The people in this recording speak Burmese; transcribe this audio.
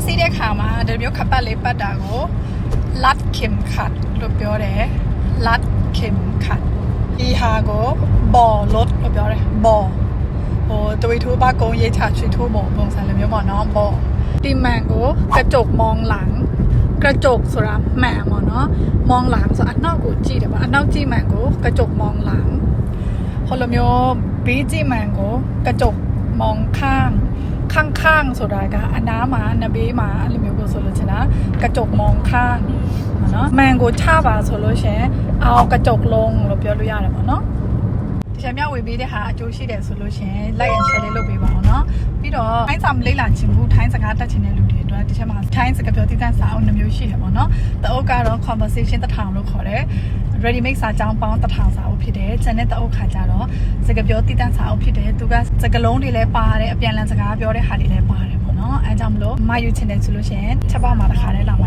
စီးတဲ့ခါမှာဒီမျိုးခပ်ပတ်လေးပတ်တာကိုလတ်ခင်ခတ်လို့ပြောတယ်လတ်ခင်ခတ်ဒီဟာကိုဘော်လို့ပြောတယ်ဘော်ဟိုတဝီထိုးပါကုန်းရေးချချွေထိုးဘော်ပုံစံလိုမျိုးပေါ့နော်ဘော်ဒီမန်ကိုกระจกมองหลังกระจกဆိုတာမှန်ပေါ့နော်มองหลังဆိုအနောက်ကိုကြည့်တယ်ပေါ့အနောက်ကြည့်မှန်ကိုกระจกมองหลังဟိုလိုမျိုးဘေးကြည့်မှန်ကိုกระจกมองข้างข้างๆဆိုတာကအနားမှာနဘေးမှာအဲ့လိုမျိုးကိုဆိုလို့ချင်တာกระจกมองข้างနော်မှန်ကိုချပါဆိုလို့ရှင်အောက်ကระจกลงလို့ပြောလို့ရတယ်ပေါ့နော်ဒီချက်မြောက်ဝေပေးတဲ့ဟာအကျိုးရှိတယ်ဆိုလို့ရှင် like and share လေးလုပ်ပေးပါအောင်နော်ပြီးတော့ထိုင်းစာမလေးလာချင်ဘူးထိုင်းစကားတတ်ချင်တဲ့လူတွေအတွက်ဒီချက်မှာထိုင်းစကားပြောတည်တတ်စာအုပ်နှမျိုးရှိတယ်ပေါ့နော်တအုပ်ကတော့ conversation တစ်ထောင်လို့ခေါ်တယ် ready make စာကြောင်းပေါင်းတစ်ထောင်စာအုပ်ဖြစ်တယ်ကျန်တဲ့တအုပ်ခါကြတော့စကားပြောတည်တတ်စာအုပ်ဖြစ်တယ်သူကစကားလုံးတွေလည်းပါတယ်အပြန်အလှန်စကားပြောတဲ့ဟာတွေလည်းပါတယ်ပေါ့နော်အဲကြောင့်မလို့မယူချင်တယ်ဆိုလို့ရှင်ချက်ပေါက်မှာတစ်ခါတည်းလာမ